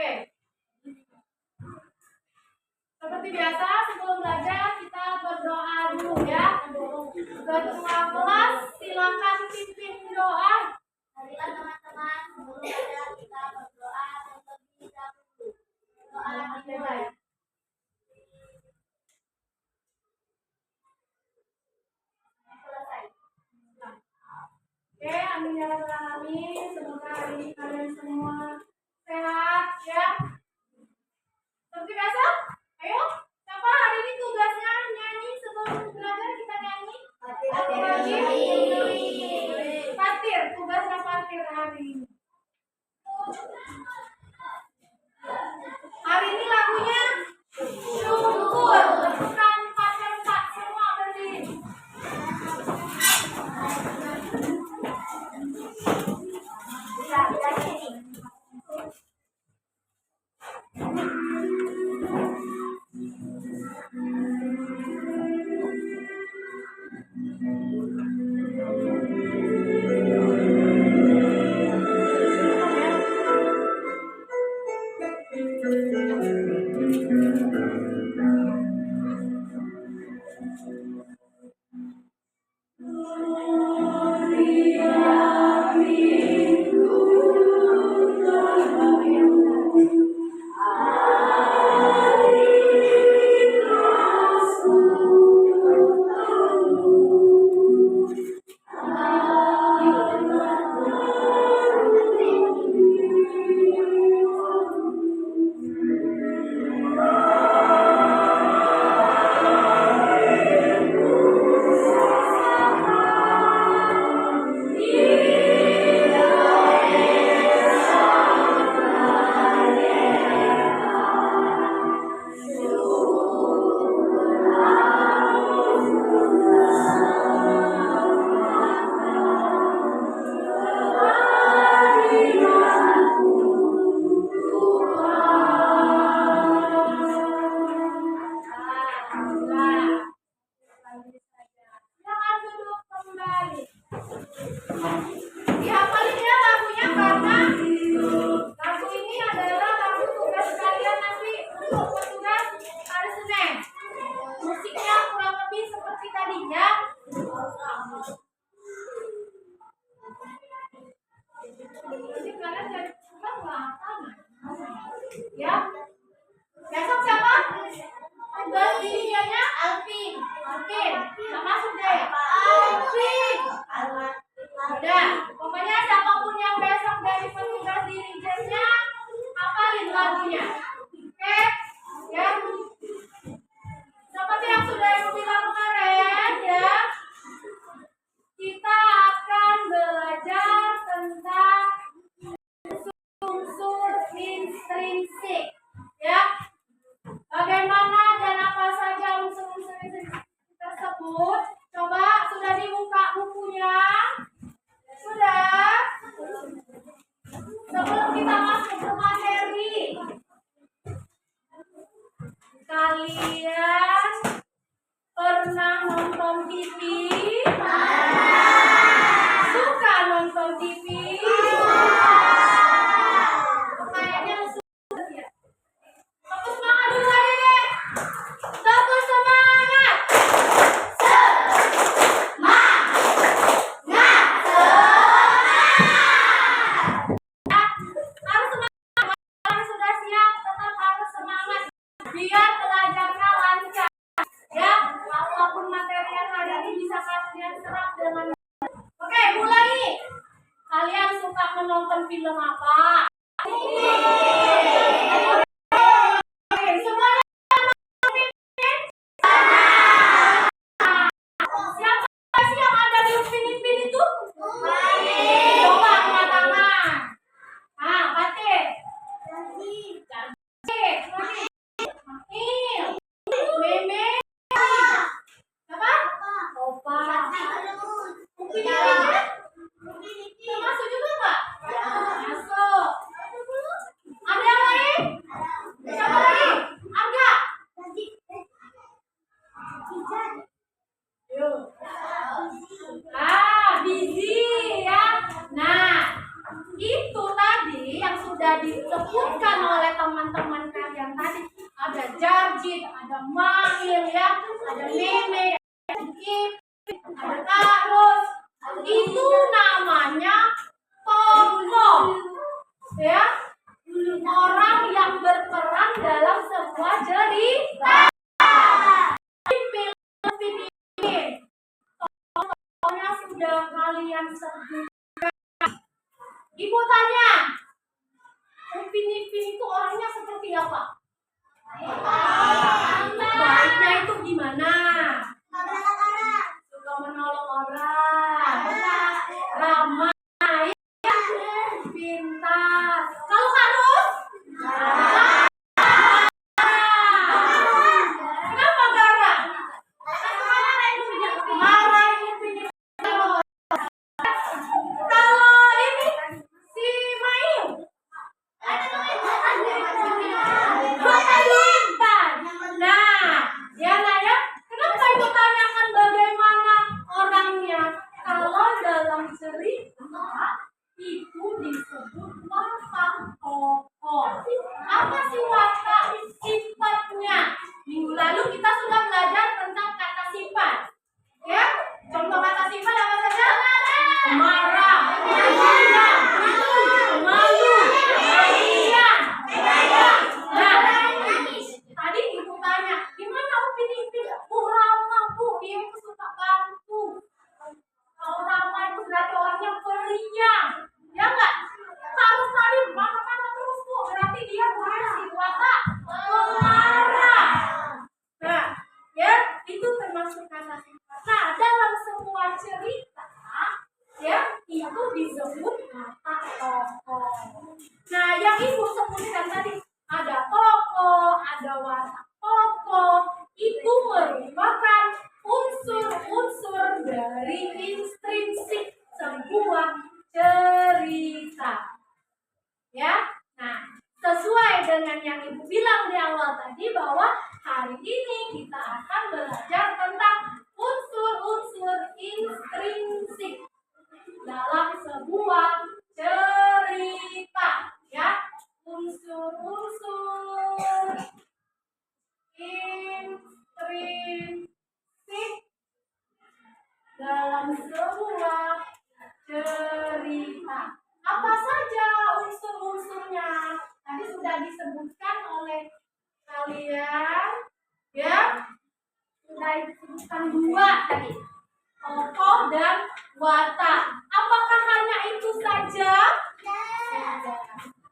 Oke. Seperti biasa sebelum belajar kita berdoa dulu ya. Ketua kelas silakan pimpin doa. Marilah teman-teman sebelum belajar kita berdoa terlebih dahulu. Doa dimulai. Selesai. Oke, amin ya rabbal alamin. Semoga hari ini kalian semua sehat ya. Seperti biasa, ayo. Siapa hari ini tugasnya nyanyi sebelum belajar kita nyanyi? Fatir, tugasnya Fatir hari ini. Hari ini lagunya syukur. Bukan pakai pak semua berdiri. Jangan duduk kembali. Dihafalin ya lagunya karena lagu ini adalah lagu tugas kalian nanti untuk petugas hari Senin. Musiknya kurang lebih seperti tadinya. Jadi kalian jadi suka ya. Besok siapa? Tugas dirinya Alvin. Nama sudah ya? Alvin. Udah. Pokoknya siapapun yang besok dari petugas dirijennya hafalin lagunya. Oke? Ya. Seperti yang sudah aku bilang kemarin ya. Kita akan belajar tentang unsur intrinsik. Ya. Bagaimana dan apa saja unsur-unsur tersebut? Coba sudah dibuka bukunya? Sudah? Sebelum kita masuk ke materi, kalian pernah nonton TV? Suka nonton TV? Kayaknya suka ya. Fokus semangat dulu aja deh. Fokus semangat. Harus semangat. Kalau sudah siap, tetap harus semangat. Biar belajarnya lancar. Ya, apapun materi yang hari ini bisa kalian serap dengan. Oke, mulai. Kalian suka menonton film apa? Semuanya siapa sih yang ada di Upin itu? Coba angkat tangan. Fatir. Meme. Siapa? Opa. Upin termasuk juga nggak? Masuk. Ada tadi yang sudah disebutkan oleh teman-teman kalian tadi, ada Jarjit, ada Mahil ya, ada Meme, ada Kipit, ada Karus, itu namanya tokoh ya, orang yang berperan dalam sebuah cerita. Film ini tokohnya sudah kalian sebut. Ibu tanya, Upin Ipin itu orangnya seperti apa? Baiknya itu gimana? Suka menolong orang, ramah, ya, pintar. Kalau Karus? Kenapa garang? Marah Upin Ipin. Kalau ini si Mail, nah, ya Naya, kenapa ibu tanyakan bagaimana orangnya? Kalau dalam cerita itu disebut watak tokoh. Apa sih watak? Sifatnya. Minggu lalu kita sudah belajar tentang kata sifat. Ya, contoh kata sifat apa saja? Marah, sayang, malu, perhatian. Nah, tadi ibu tanya, gimana Upin Ipin? Bu ramah bu, dia itu suka bantu. Kalau ramah itu berarti orangnya periang, ya nggak? Kalau tadi mana-mana terus bu, berarti dia berhasil watak pemarah. Nah, ya itu termasuk kata sifat. Nah, dalam sebuah cerita, ya itu disebut watak tokoh. Nah, yang ibu sebutkan tadi ada tokoh, ada watak tokoh, itu merupakan unsur-unsur dari intrinsik sebuah cerita. Ya, nah sesuai dengan yang ibu bilang di awal tadi bahwa hari ini kita akan belajar tentang unsur-unsur intrinsik dalam sebuah cerita, ya, unsur-unsur intrinsik dalam sebuah cerita. Apa saja unsur-unsurnya? Tadi sudah disebutkan oleh kalian, ya, sudah disebutkan dua tadi, tokoh dan watak. Apakah hanya itu saja?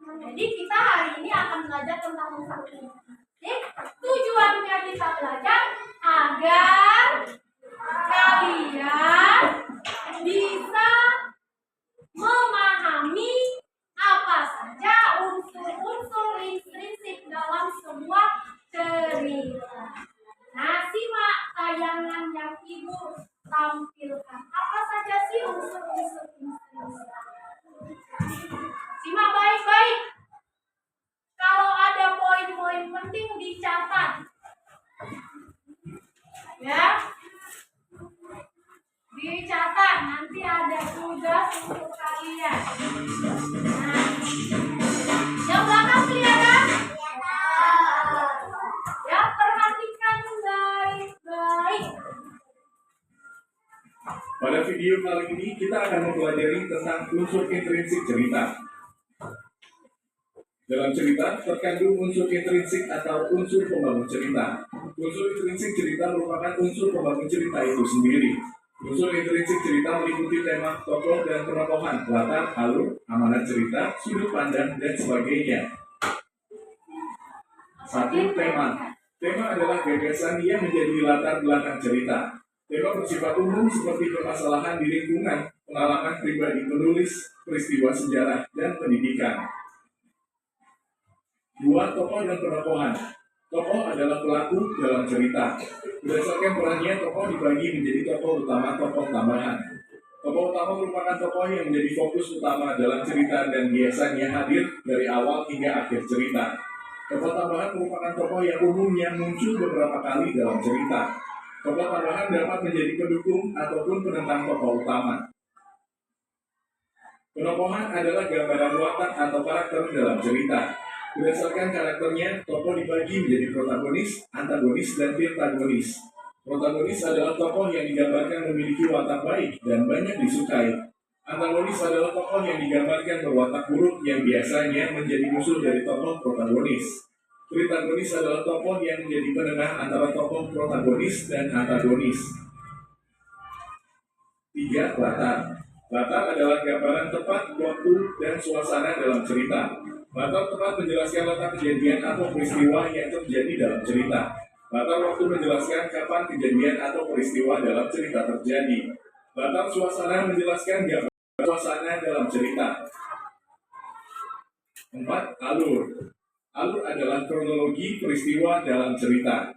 Jadi kita hari ini akan belajar tentang unsur ini. Tujuannya kita belajar agar kalian bisa memahami apa saja unsur-unsur intrinsik dalam sebuah cerita. Nah, simak tayangan yang ibu tampilkan. Apa saja sih unsur-unsur intrinsik? Simak baik-baik. Kalau ada poin-poin penting dicatat. Ya. Dicatat, nanti ada tugas untuk kalian. Nah, yang belakang kelihatan? Ya, perhatikan baik-baik. Pada video kali ini kita akan mempelajari tentang unsur intrinsik cerita. Dalam cerita terkandung unsur intrinsik atau unsur pembangun cerita. Unsur intrinsik cerita merupakan unsur pembangun cerita itu sendiri. Unsur intrinsik cerita meliputi tema tokoh dan penokohan, latar, alur, amanat cerita, sudut pandang, dan sebagainya. Satu, tema. Tema adalah gagasan yang menjadi latar belakang cerita. Tema bersifat umum seperti permasalahan di lingkungan, pengalaman pribadi penulis, peristiwa sejarah, dan pendidikan. Dua, tokoh dan penokohan. Tokoh adalah pelaku dalam cerita. Berdasarkan perannya, tokoh dibagi menjadi tokoh utama, tokoh tambahan. Tokoh utama merupakan tokoh yang menjadi fokus utama dalam cerita dan biasanya hadir dari awal hingga akhir cerita. Tokoh tambahan merupakan tokoh yang umumnya muncul beberapa kali dalam cerita. Tokoh tambahan dapat menjadi pendukung ataupun penentang tokoh utama. Penokohan adalah gambaran watak atau karakter dalam cerita. Berdasarkan karakternya, tokoh dibagi menjadi protagonis, antagonis, dan pirtagonis. Protagonis adalah tokoh yang digambarkan memiliki watak baik dan banyak disukai. Antagonis adalah tokoh yang digambarkan berwatak buruk yang biasanya menjadi musuh dari tokoh protagonis. Pirtagonis adalah tokoh yang menjadi penengah antara tokoh protagonis dan antagonis. 3. Latar. Latar adalah gambaran tepat waktu dan suasana dalam cerita. Latar tepat menjelaskan letak kejadian atau peristiwa yang terjadi dalam cerita. Latar waktu menjelaskan kapan kejadian atau peristiwa dalam cerita terjadi. Latar suasana menjelaskan gambaran suasana dalam cerita. 4. Alur. Alur adalah kronologi peristiwa dalam cerita.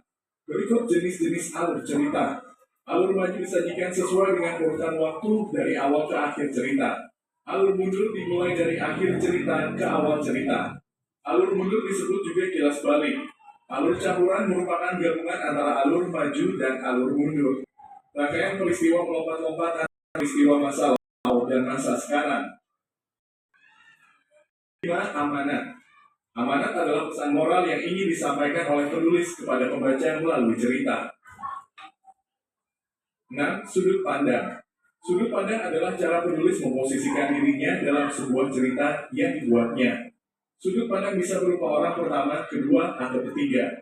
Berikut jenis-jenis alur cerita. Alur maju disajikan sesuai dengan urutan waktu dari awal ke akhir cerita. Alur mundur dimulai dari akhir cerita ke awal cerita. Alur mundur disebut juga kilas balik. Alur campuran merupakan gabungan antara alur maju dan alur mundur. Rangkaian peristiwa melompat-lompat antara peristiwa masa lalu dan masa sekarang. 5. Amanat. Amanat adalah pesan moral yang ingin disampaikan oleh penulis kepada pembaca melalui cerita. 6. Sudut pandang. Sudut pandang adalah cara penulis memposisikan dirinya dalam sebuah cerita yang dibuatnya. Sudut pandang bisa berupa orang pertama, kedua, atau ketiga.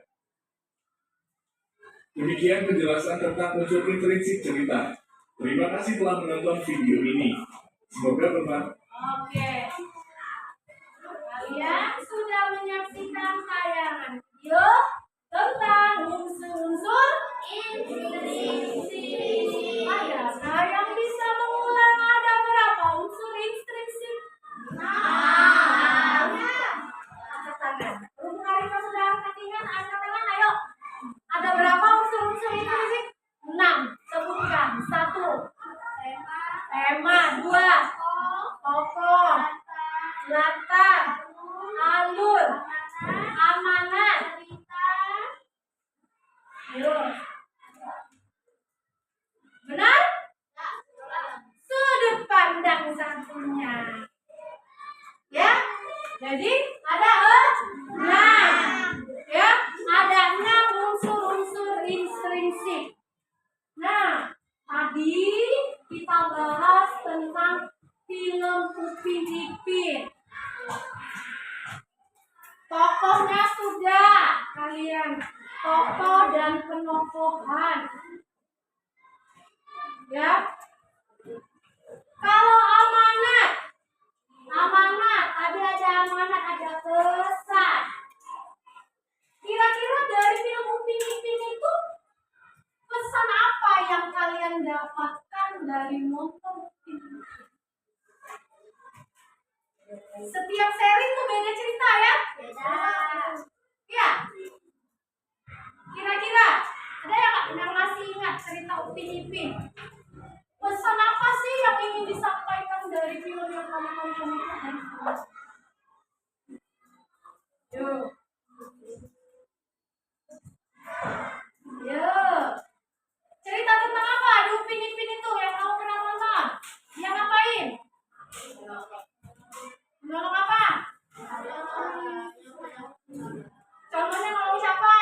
Demikian penjelasan tentang unsur intrinsik cerita. Terima kasih telah menonton video ini. Semoga bermanfaat. Oke. Kalian sudah menyaksikan tayangan video tentang unsur-unsur intrinsik. Adakah yang bisa mengulang ada berapa unsur intrinsik? Angkat tangan. Berhubung Arifah sudah angkat tangan, ayo. Ada berapa unsur-unsur intrinsik? 6. Sebutkan. 1. Tema. 2. Tokoh. Latar. Alur. Amanat. Yuk. Benar? Sudut pandang satunya. Ya. Jadi ada 6. Ya, ada 6 unsur-unsur intrinsik. Nah, tadi kita bahas tentang film Upin Ipin. Tokohnya sudah kalian, tokoh dan penokohan. Ya. Kalau amanat, ada amanat, ada pesan. Kira-kira dari film Upin Ipin itu pesan apa yang kalian dapatkan dari nonton Upin Ipin? Setiap seri itu beda cerita ya? Beda. Ya. Kira-kira ada yang masih ingat cerita Upin Ipin? Pesan apa sih yang ingin disampaikan dari film yang kamu tonton itu? Yuk. Yuk. Cerita tentang apa di Upin Ipin itu yang kamu pernah nonton? Dia ngapain? Nolong apa? Contohnya nolong siapa?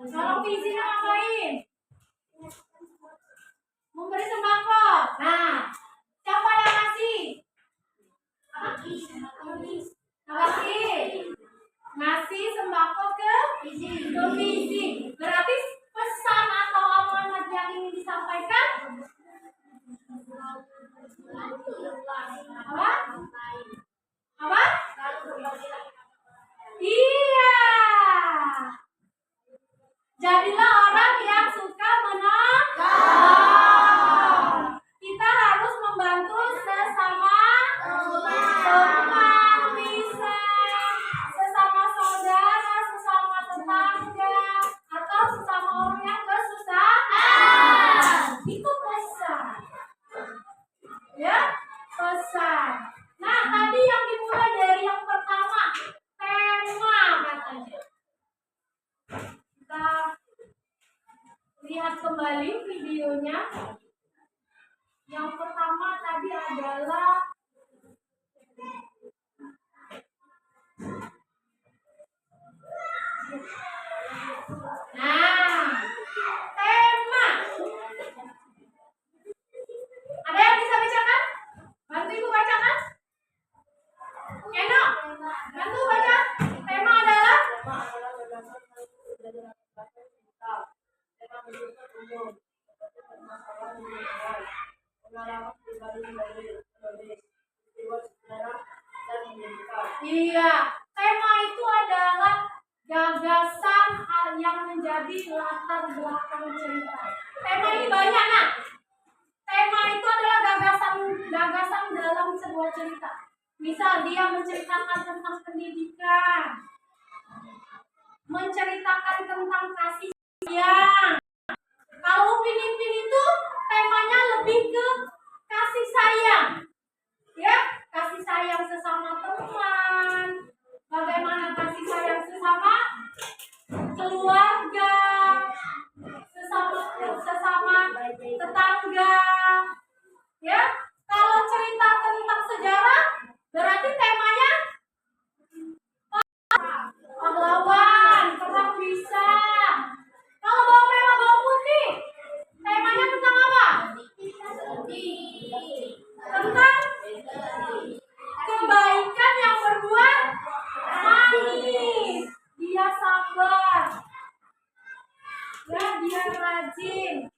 Nolong Fizi ngapain? Memberi sembako. Nah, siapa yang ngasih? Ngasih sembako ke Fizi. Berarti pesan atau amanat yang ingin disampaikan? Apa? Iya. Jadilah orang yang suka menolong. Kita harus membantu sesama teman, bisa sesama saudara, sesama tetangga, atau sesama umum, permasalahan lingkungan, pengalaman pribadi dari penulis, peristiwa sejarah dan pendidikan. Iya, tema itu adalah gagasan yang menjadi latar belakang cerita. Tema ini banyak, nak. Tema itu adalah gagasan dalam sebuah cerita. Misal dia menceritakan tentang pendidikan, menceritakan tentang kasih sayang. Kalau Upin Ipin itu temanya lebih ke kasih sayang, ya, kasih sayang sesama teman, bagaimana kasih sayang sesama keluarga, sesama tetangga, ya. Kalau cerita tentang sejarah, berarti temanya pahlawan, perang bisa. Kalau bawang merah bawang putih, temanya tentang apa? Tentang kebaikan yang berbuah manis. Dia sabar, ya, dia rajin.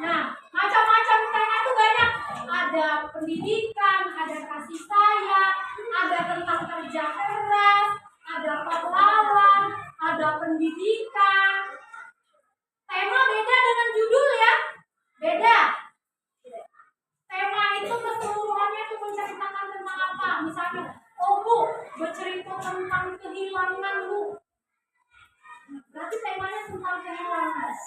Nah, macam-macam tema itu banyak. Ada pendidikan, ada kasih sayang, ada tentang kerja keras, ada pahlawan, ada pendidikan. Tema beda dengan judul, ya, beda. Tema itu keseluruhannya itu menceritakan tentang apa? Misalnya, oh Bu, bercerita tentang kehilangan Bu. Berarti temanya tentang kehilangan.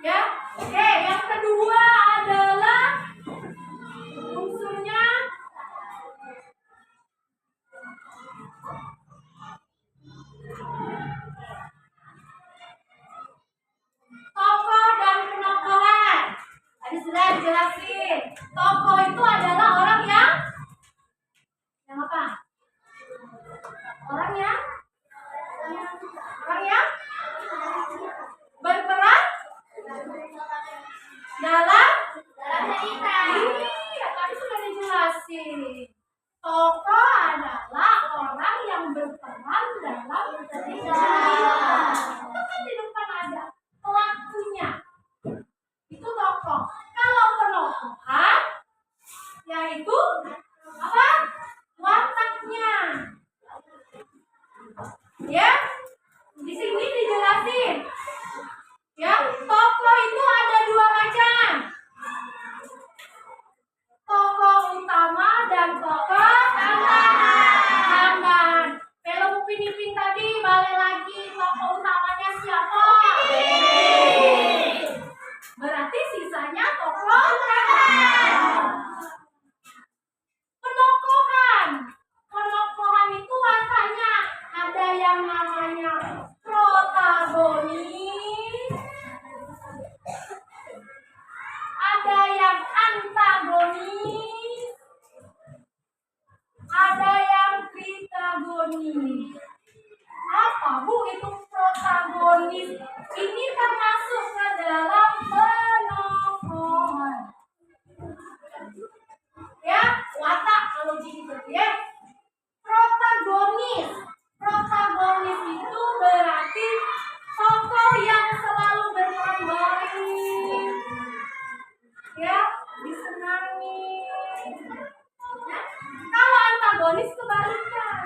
Ya, oke. Yang kedua adalah unsurnya tokoh dan penokohan. Tadi sudah dijelasin. Tokoh itu adalah orang yang apa? Orang yang berperan dalam cerita. Iya, tadi sudah dijelasin. Tokoh adalah orang yang berperan dalam cerita. Itu kan di depan ada pelakunya. Itu tokoh. Kalau penokohan, yaitu apa? Wataknya. Ya, di sini dijelasin. Ya, tokoh itu ada dua macam. Tokoh utama dan tokoh tambahan. Film Upin Ipin tadi balik lagi, tokoh utamanya siapa? Berarti sisanya tokoh tambahan. Penokohan itu wataknya. Ada yang namanya protagonis, ada yang antagonis, ada yang pritagonis. Apa Bu itu protagonis? Ini termasuk ke dalam penokohan. Ya, watak kalau gitu ya. Protagonis itu berarti tokoh yang selalu berperan baik, ya, disenangi. Ya. Kalau antagonis kebalikan.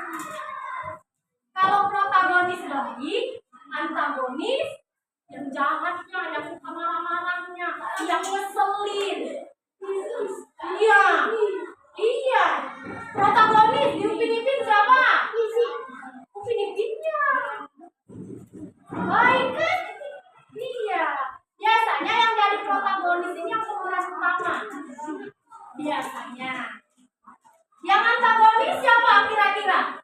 Kalau protagonis baik, antagonis yang jahatnya, yang suka marah-marahnya, yang ngeselin. Iya. Protagonis di Upin Ipin siapa? Upin Ipinnya. Baik kan? Iya. Biasanya yang jadi protagonis ini yang pemeran utama. Biasanya. Yang antagonis siapa kira-kira?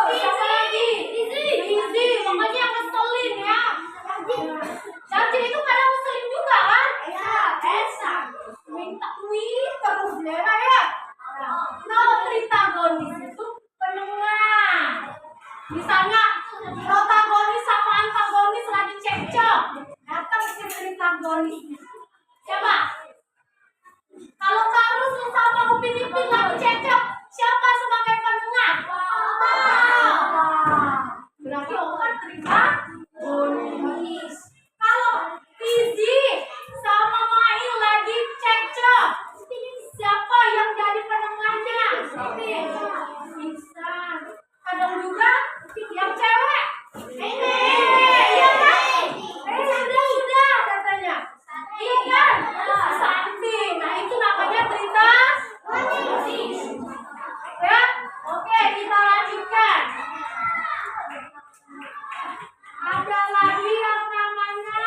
Siapa lagi? Izzy. Makanya yang ngeselin, ya. Cacing itu kadang ngeselin juga kan? Esa. Minta duit terus ya, ya. Kalau pritagonis itu penengah. Misalnya protagonis sama antagonis lagi cekcok, datang si pritagonisnya. Siapa? Kalau Karus sama Upin Ipin lagi cekcok, siapa sebagai penengah? Berarti orang pritagonis. Bisa. Kadang juga yang cewek. Iya kan? Sudah katanya. Iya kan? Santi. Nah itu namanya cerita. Ya, oke kita lanjutkan. Ada lagi yang namanya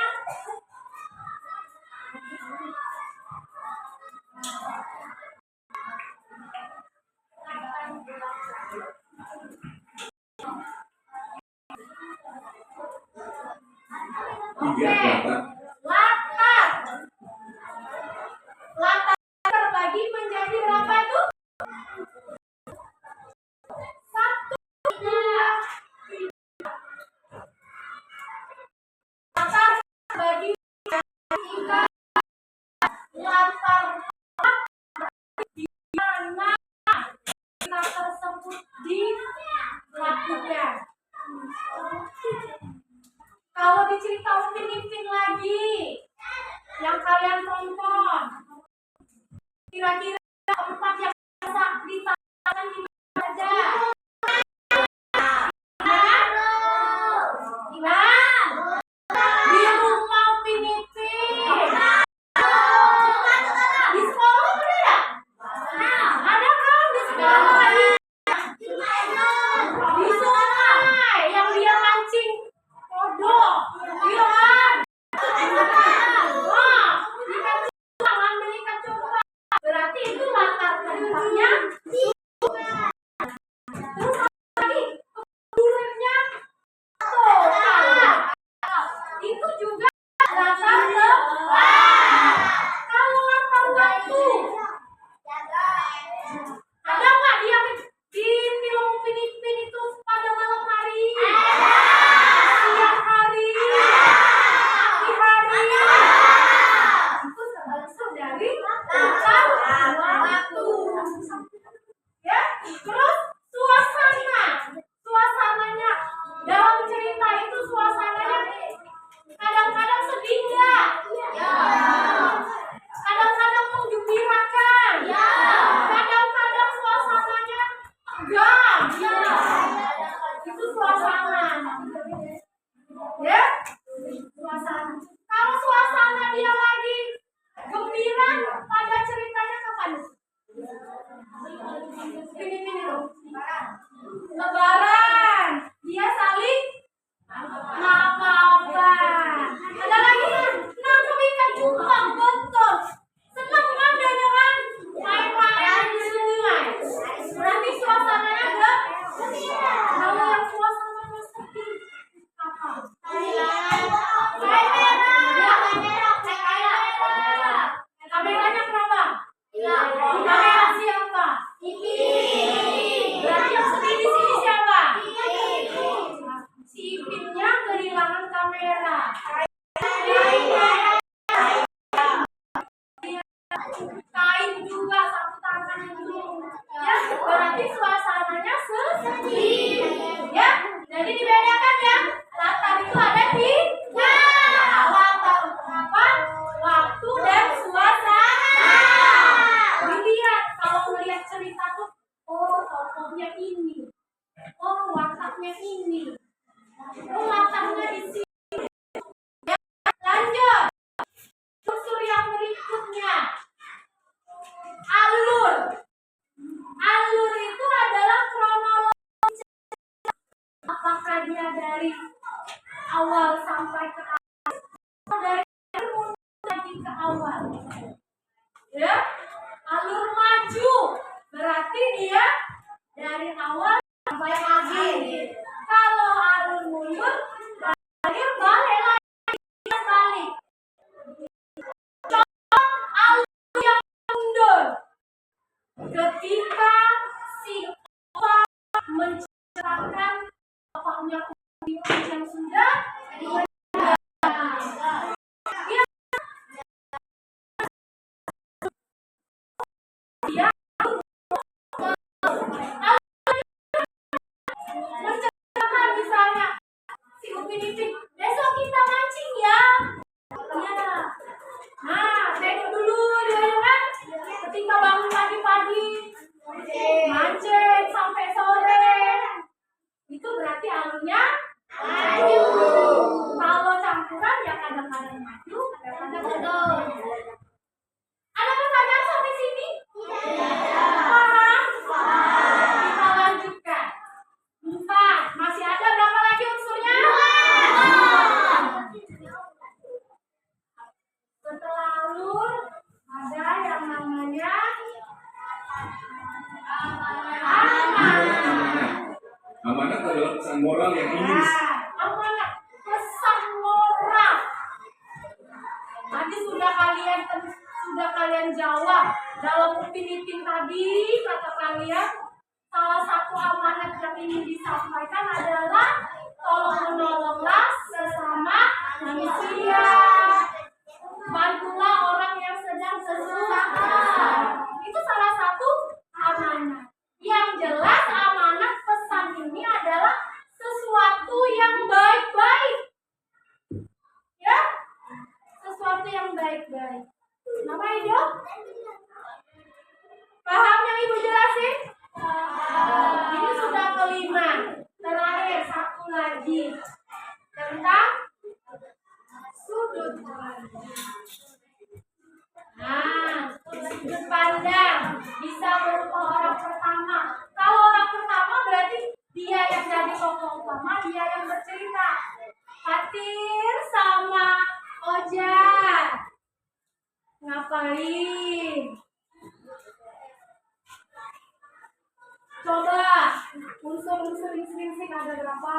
Tiga kata. latar. Latar terbagi menjadi berapa itu? Satu, dua, latar terbagi tiga. Latar di mana cerita tersebut dilakukan. Kalau dicerita Upin lagi yang kalian tonton, kira-kira tempat yang bisa ditanyakan di mana aja? Di rumah Upin Ipin. Di sekolah ada? Ada kan di sekolah? Di sungai yang dia mancing kodok, iya kan? Wah, ikan cupang, ambil ikan cupang. Berarti itu latar belakangnya. Terus apa lagi? Dulunya itu juga latar belakang. Kalau latar waktu, ada nggak dia di film Upin Ipin itu pada malam hari, siang hari, pagi hari? Itu termasuk dari latar waktu. Ya, terus suasananya dalam cerita itu suasananya kadang-kadang sedih nggak? Kadang-kadang menggembirakan. Kadang-kadang suasananya tegang. Itu suasana. Ya, suasana. Kalau suasana dia lagi gembira, pada ceritanya kapan? Ini loh. Lebaran. Dia saling maaf-maafan. Ada lagi nangkep ikan cupang, betul. Senang kan dia kan main-main di sungai. Berarti suasananya gembira. Kalau yang suasananya sedih apa? Kameranya kenapa? Kamera siapa? Berarti yang sedih di sini siapa? Si Ipinnya kehilangan kamera. Kain juga satu tangan itu. Ya, berarti suasananya sedih. Ya, jadi dibedakan ya. Latar itu ada tiga. Latar apa? Waktu dan suasana. Dilihat kalau melihat cerita tuh, oh tokohnya ini, oh wataknya ini, oh latarnya di sini. Ya, lanjut. Unsur yang berikutnya, alur. Alur itu adalah kronologi. Apakah dia dari awal sampai ke akhir, atau dari akhir lagi ke awal? Ya, alur maju berarti dia dari awal sampai akhir. Kalau alur mundur, dari akhir balik lagi balik. Alur yang mundur ketika si opa menceritakan bapaknya yang sudah meninggal. Dia menceritakan misalnya si Upin Ipin, besok kita mancing ya. Iya. Nah, tengok dulu dia kan ketika bangun pagi-pagi mancing. berarti alurnya maju. Kalau campuran ya kadang-kadang maju, kadang-kadang mundur. Ada pertanyaan sampai sini? Paham? Kita lanjutkan. 4. Masih ada berapa lagi unsurnya? Setelah alur ada yang namanya amanat. Amanat adalah pesan moral yang ingin Amanat, pesan moral. Tadi sudah kalian jawab dalam upin ipin tadi, kata kalian salah satu amanat yang ingin disampaikan adalah tolong menolonglah sesama manusia. Bantulah orang yang sedang kesusahan. Itu salah satu amanat. Yang jelas amanat pesan ini adalah sesuatu yang baik-baik. Ya? Sesuatu yang baik-baik. Nama Ido? Paham yang Ibu jelasin? Ini sudah kelima. Terakhir satu lagi tentang sudut pandang. Nah, sudut pandang bisa berupa orang pertama. Kalau orang pertama berarti dia yang jadi tokoh utama, dia yang bercerita. Fatir sama Ojar ngapain? Coba unsur-unsur intrinsik ada berapa?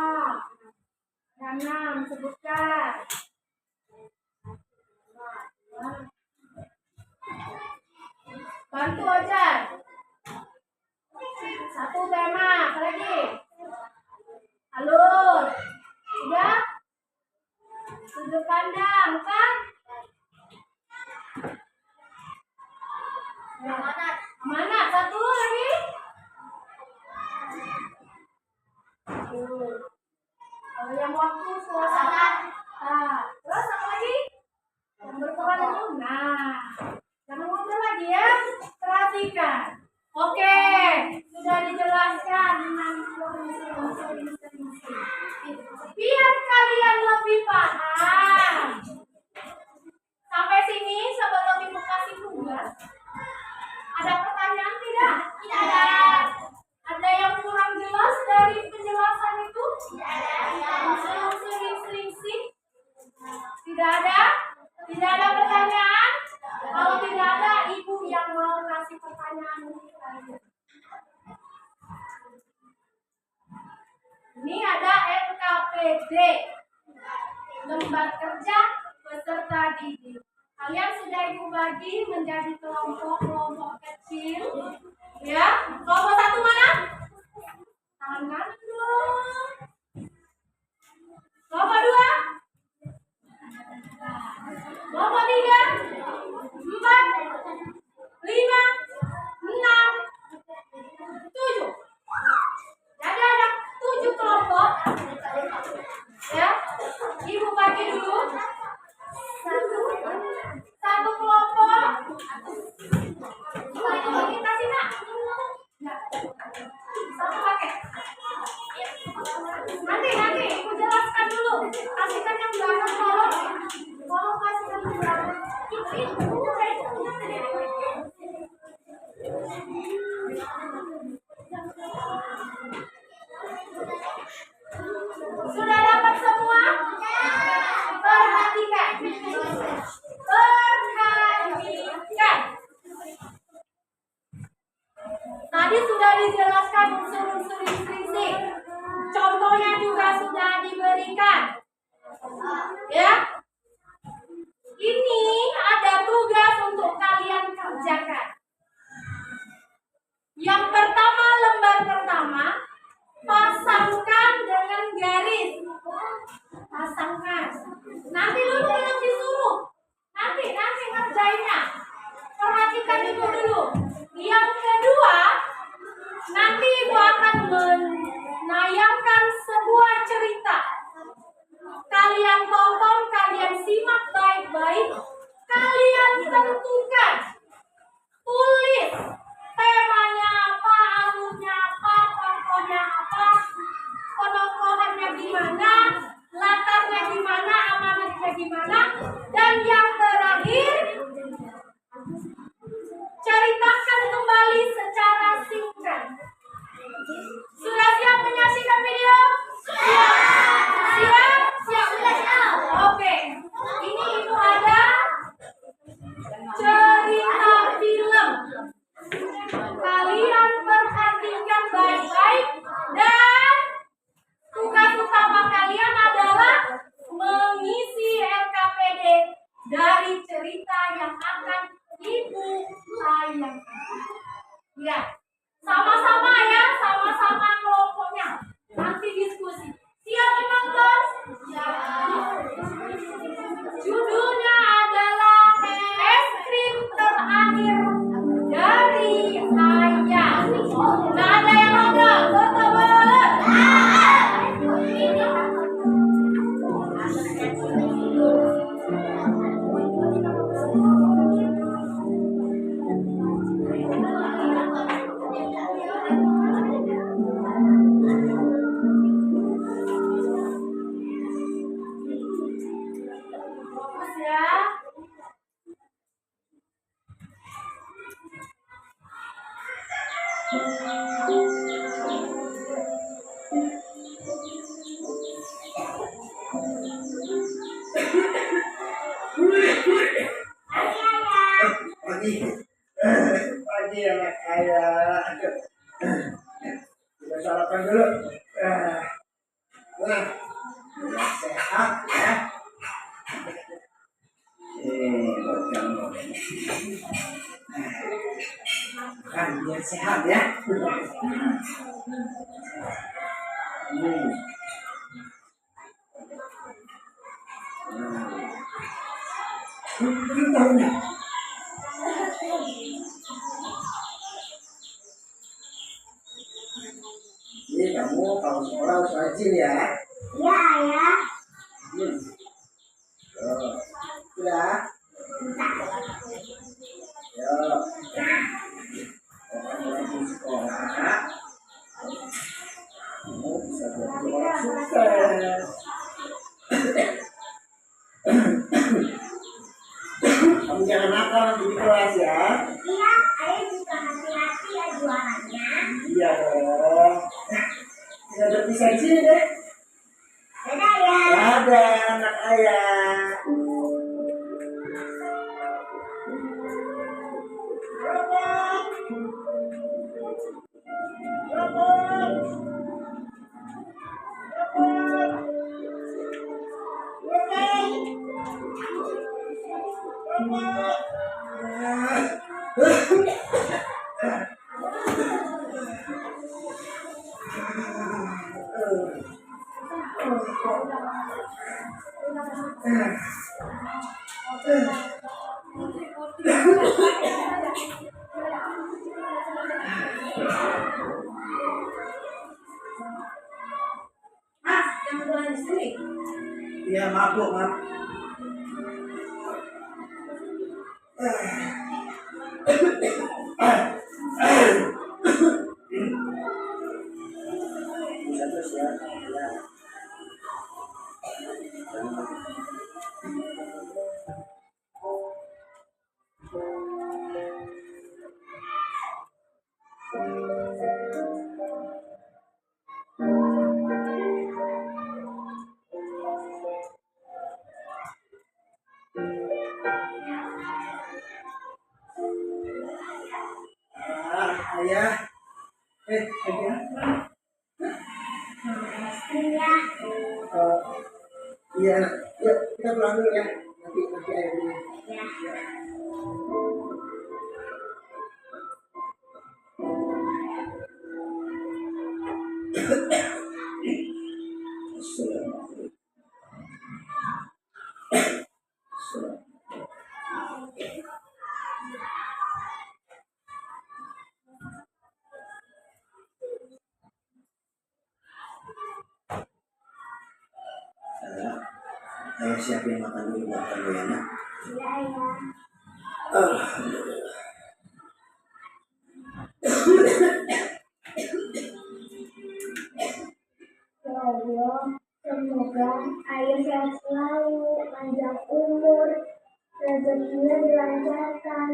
Ada 6, sebutkan. Bantu Ojar. Satu tema, apa lagi? Alur. Sudah? Sudut pandang, kan? Amanat, satu lagi. Kalau yang waktu suasana. Terus apa lagi? Yang berperan itu. Nah, jangan ngobrol lagi ya. Perhatikan. Oke, sudah dijelaskan biar kalian lebih paham. Sampai sini sebelum Ibu kasih tugas, ada pertanyaan tidak? Tidak. Ada yang kurang jelas dari penjelasan itu? Sering-sering. Tidak ada? Tidak ada pertanyaan? Kalau tidak ada, Ibu yang mau kasih pertanyaan untuk kalian. Ini ada LKPD, lembar kerja peserta didik. Kalian sudah Ibu bagi menjadi kelompok-kelompok kecil. Ya, kelompok satu mana? Tangan kanan dulu. Kelompok 2? Kelompok 3? 4? 5? 6? 7? Jadi ada 7 kelompok. Ya, Ibu bagi dulu. Satu kelompok. Satu lagi kasih nak. Satu pakai. Nanti Ibu jelaskan dulu. Kasihkan yang belakang tolong kasihkan yang belakang. Sudah dapat semua? Perhatikan. Tadi sudah dijelaskan unsur-unsur intrinsik. Contohnya juga sudah diberikan. Ya. Ini ada tugas untuk kalian kerjakan. Yang pertama, lembar pertama, pasangkan dengan garis. Pasangkan. Nanti dulu belum disuruh. Nanti ngerjainnya. Perhatikan Ibu dulu. Yang kedua, nanti Ibu akan menayangkan sebuah cerita. Kalian tonton, kalian simak baik-baik. Kalian tentukan. Tulis temanya apa, alurnya apa, tokohnya apa, penonton Ya, sama-sama ya, sama-sama kelompoknya. Nanti diskusi. Siap menonton? Judulnya adalah es krim terakhir dari ayah. Nggak ada yang ada, teman-teman. Fokus ya. Pagi anak ayah. Kita sarapan dulu. Nah, sehat ya. Buat kamu. Kan biar sehat ya. Tahu nggak? Jadi kamu kalau sekolah harus rajin ya. Ya, ayah. Sudah. Ya. Kamu rajin sekolah. Kamu bisa jadi orang sukses. Kamu jangan nakal nanti di kelas ya. Iya, ayah juga hati-hati ya jualannya. Iya dong. Kita berpisah di sini deh. Dadah ya. Ada anak ayah. Mas, jangan jualan di sini. Iya, maaf bu, maaf. Bisa terus ya. Ya. Ayah. Ayah. Iya. Iya, yuk kita pulang dulu ya. Nanti ayah dulu. Ya. Assalamualaikum. Ayo siapin makan dulu buat kamu ya nak. Iya, ayah. Alhamdulillah. Ya Allah, semoga ayah sehat selalu, panjang umur, rezekinya dilancarkan,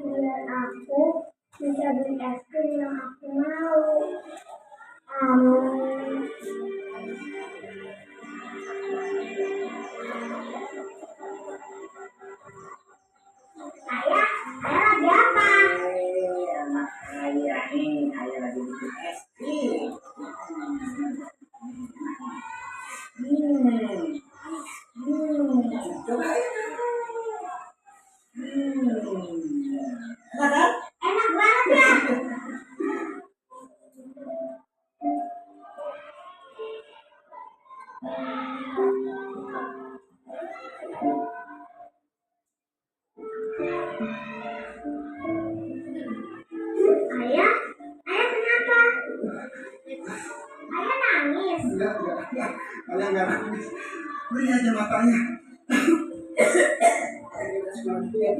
biar aku bisa beli es krim yang aku mau. Amin. Ayah lagi apa? Anak ayah nih, ayah lagi bikin es krim. Coba ayah. Enak kan? Enak banget ya. Ayah, ayah kenapa? Ayah nangis. Enggak. Ayah enggak nangis. Beri aja matanya. Kita sekolah dulu ya.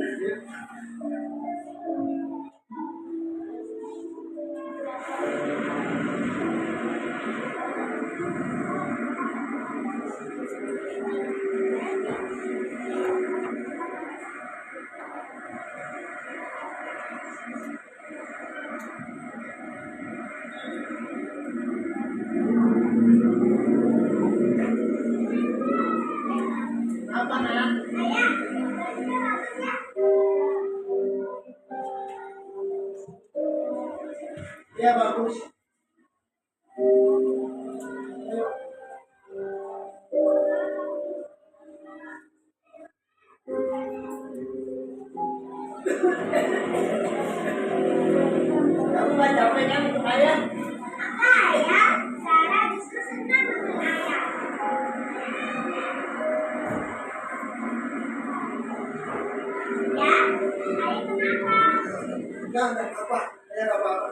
Apa nak? Ayah, bajunya bagus ya. Ya bagus. Kamu nggak capek kan untuk ayah? Apa ayah? Sarah justru senang dengan ayah. Ya, ayah kenapa? Enggak apa. Ayah nggak apa-apa.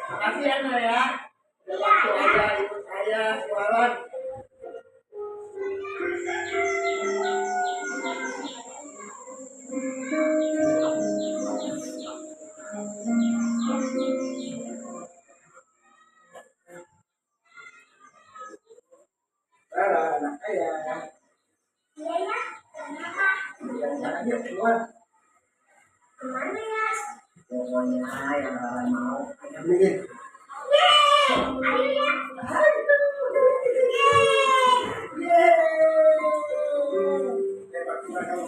Makasih ya Nak ya. Udah waktu ayah ikut ayah jualan. Anak ayah. Iya ya, kenapa? Jalan-jalan yuk keluar. Kemana ya? Pokoknya ayah nggak mau. Ayah beliin. Yeay, ayo ya. Yeay. Hebat juga kamu.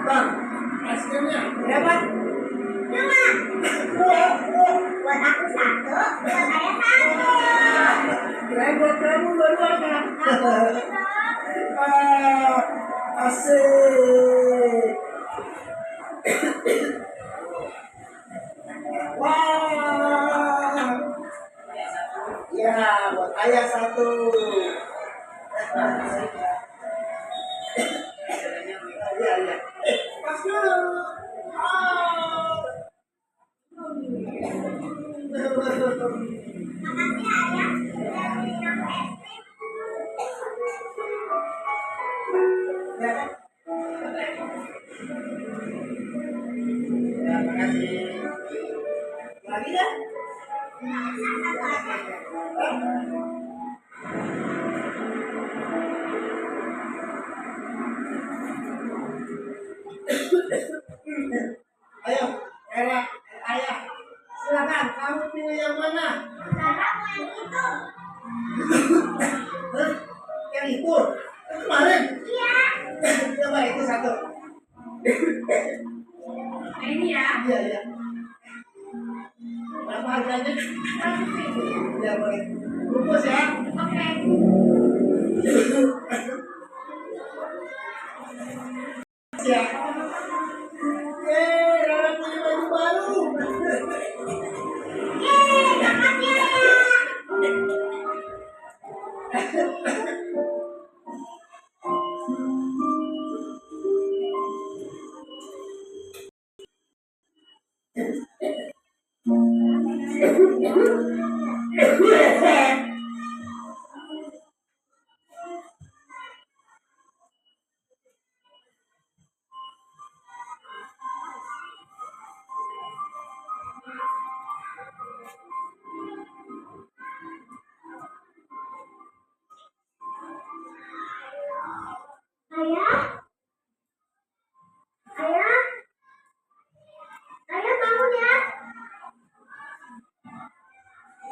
Bang, aiskrimnya berapa? Dua. Buat aku satu, buat ayah satu. Kirain buat kamu dua-duanya. Aku gitu. Asik. Wah. Ya, buat ayah satu. Iya. Pas dulu. Makasih ayah, udah beliin aku es krim. Ya, ya, makasih. Lagi ya? Satu aja. Ayo, ayah. Silakan, kamu pilih yang mana? Sarah mau yang itu. Hah? Yang itu? Yang kemarin? Iya. Coba itu satu. Nah, ini ya. Iya. Berapa harganya? 100.000. Iya, boleh. Bungkus ya. Oke. Ya. Rara punya baju baru. Yeay, makasih ayah. Ayah? Ayah? Ayah bangun ya?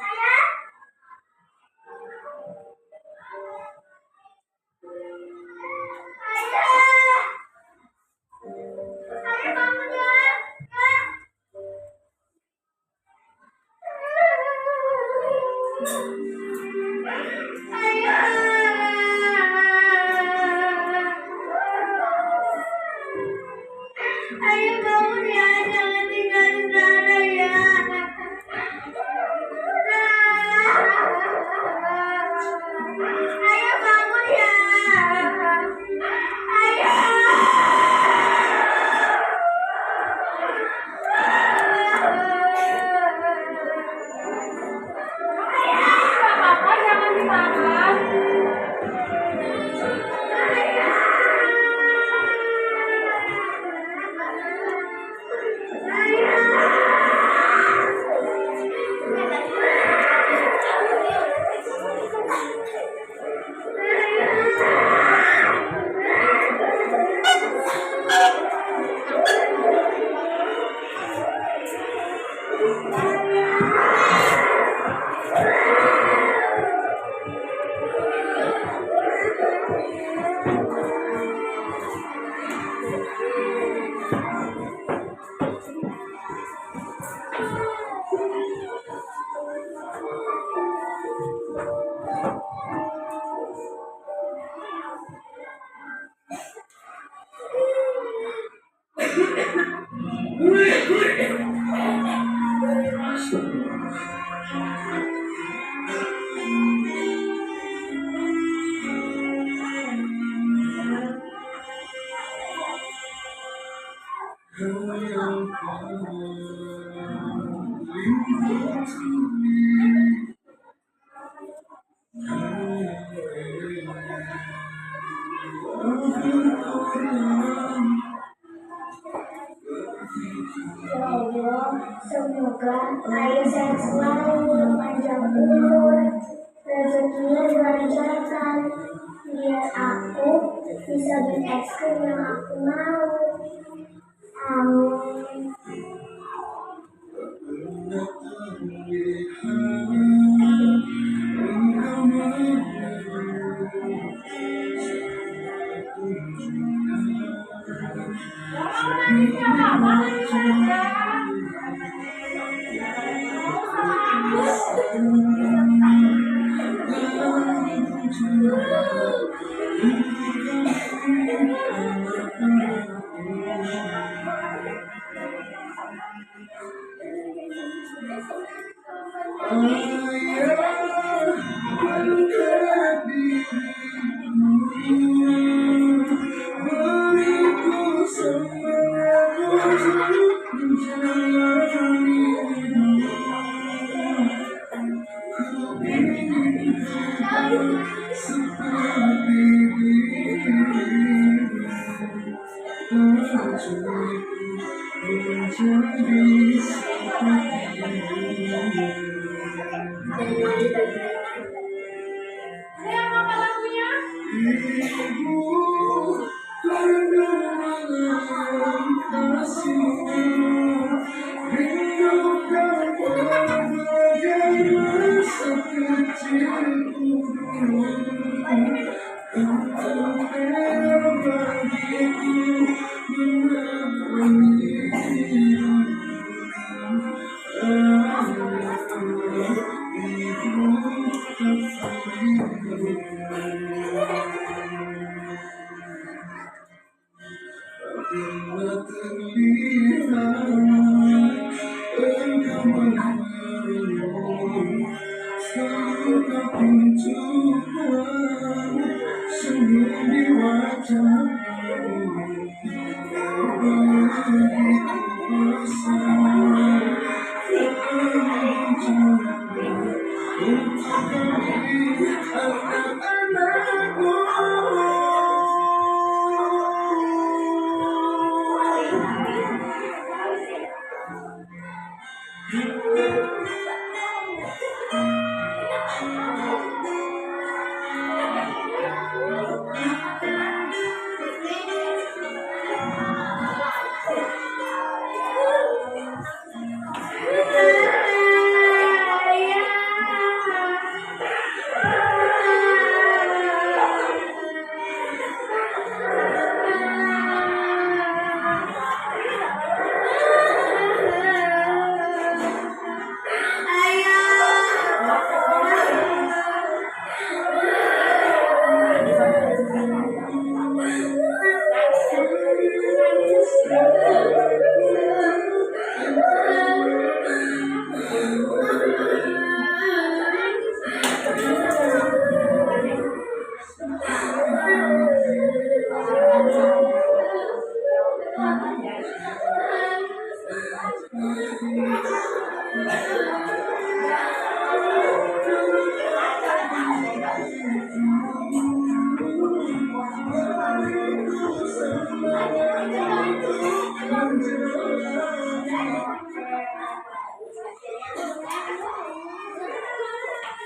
Ayah? Ya Allah, semoga ayah sehat selalu, panjang umur, rezekinya dilancarkan, biar aku bisa beli es krim yang aku mau. Amin. Ada yang hafal lagunya?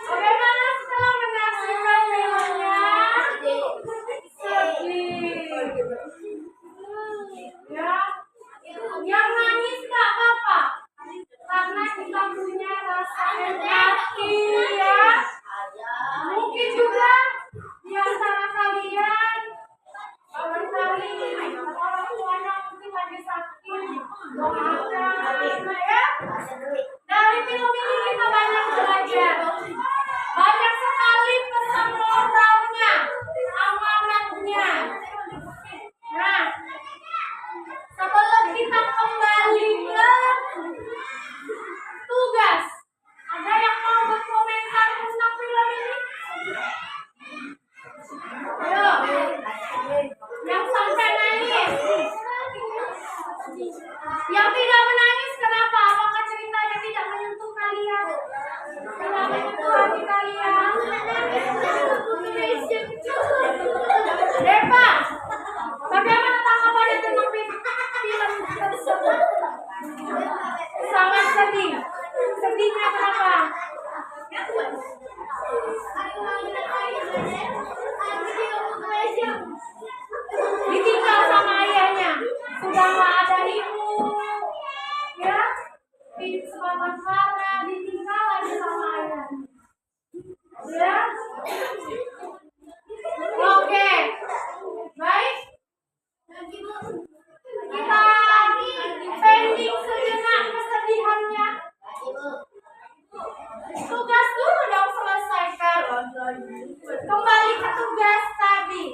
Bagaimana setelah menyaksikan filmnya? Sedih. Ya, yang nangis gak apa-apa, karena kita punya rasa empati ya. Mungkin juga di antara kalian barangkali orang tuanya mungkin lagi sakit, doakan ya. Dari film ini kita banyak belajar, banyak sekali pesan moralnya, amanatnya. Nah, sebelum kita kembali ke tugas, ada yang Silakan itu hati kalian. Deva, bagaimana tanggapannya tentang film tersebut? Sangat sedih. Sedihnya kenapa? Ditinggal sama ayahnya, sudah nggak ada ibu, ya, hidup sebatang kara, ditinggal lagi sama ayahnya, ya. Oke, baik, kita pending sejenak kesedihannya. Tugas dulu dong selesaikan. Kembali ke tugas tadi.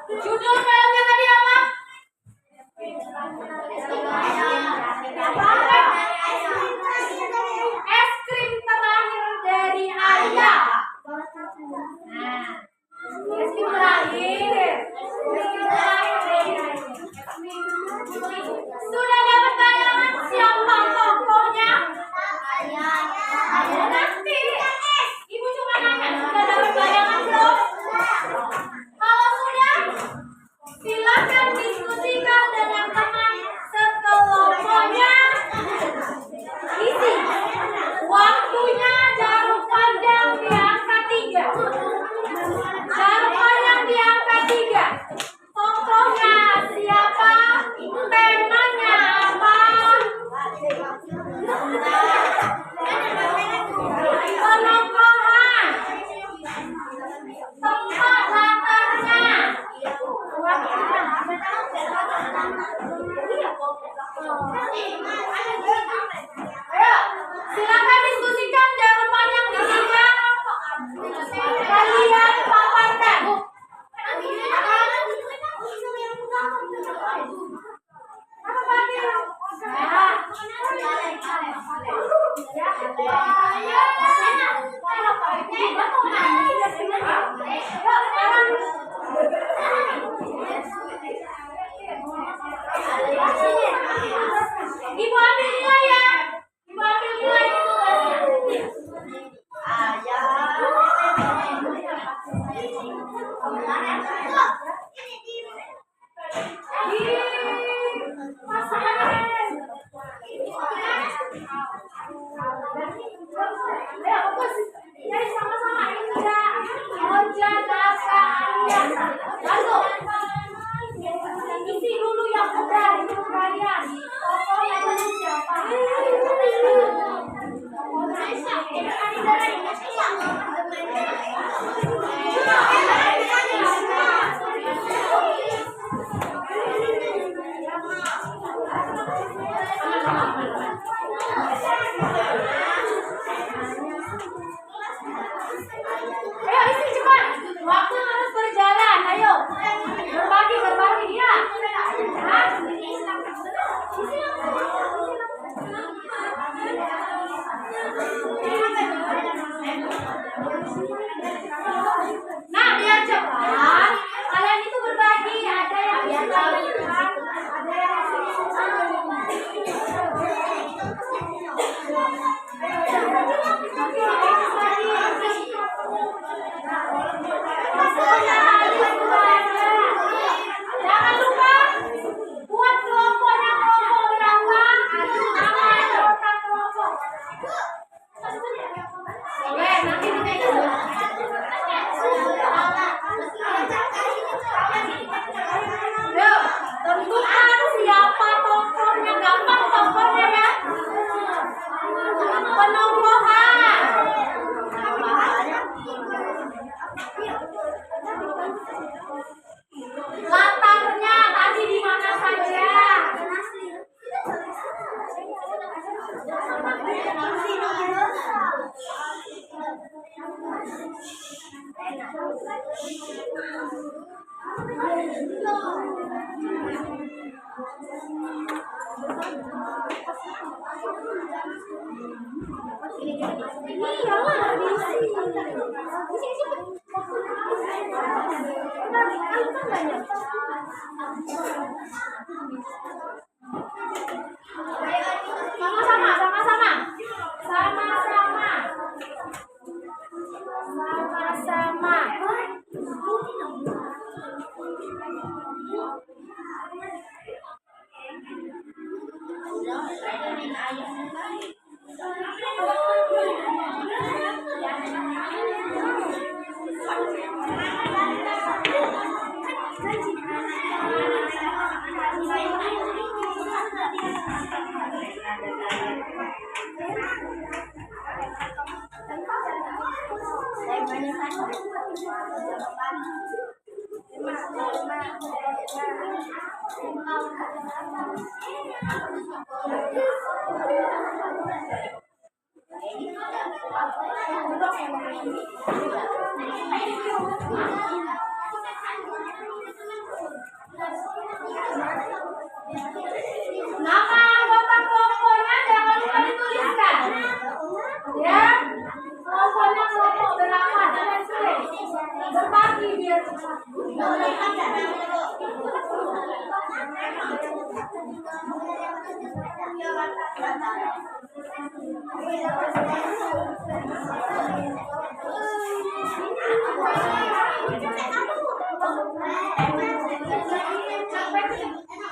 Judul filmnya tadi apa? Es krim terakhir dari ayah. Nah, es krim terakhir. Es krim terakhir dari ayah. Sudah dapat bayangan siapa tokohnya? Nanti. Ibu cuma nanya, sudah dapat bayangan belum? Kalau sudah, silakan diskusikan dengan teman sekelompoknya. Isi. Waktunya jarum panjang di angka 3. Jarum panjang di angka 3. Tokohnya siapa? Temanya apa? Penongkongan. Tempat latarnya. Ayo, silakan diskusikan jarum panjang di 3. Kalian paparkan. Ibu ambil nilai ya. Ibu ambil nilai itu. Ayo, fokus. Jadi sama-sama Indra, Oja, Nasa, Alia. Lalu, isi dulu yang benar itu kalian. Tokohnya itu siapa? Ayo isi cepat. Waktu harus berjalan. Ayo. Berbagi ya. Hah? Nah, biar cepat. Kalian itu berbagi. Ada yang biasa, ada yang jangan lupa buat kelompoknya kelompok berapa, nama anggota kelompok. Boleh, nanti Yuk, tentukan siapa tokohnya, gampang tokohnya ya. Penongkongan. Latarnya tadi di mana saja? Sama-sama. Nama anggota kelompoknya jangan lupa dituliskan. Ya, kelompoknya kelompok berapa dan sulit. Berbagi biar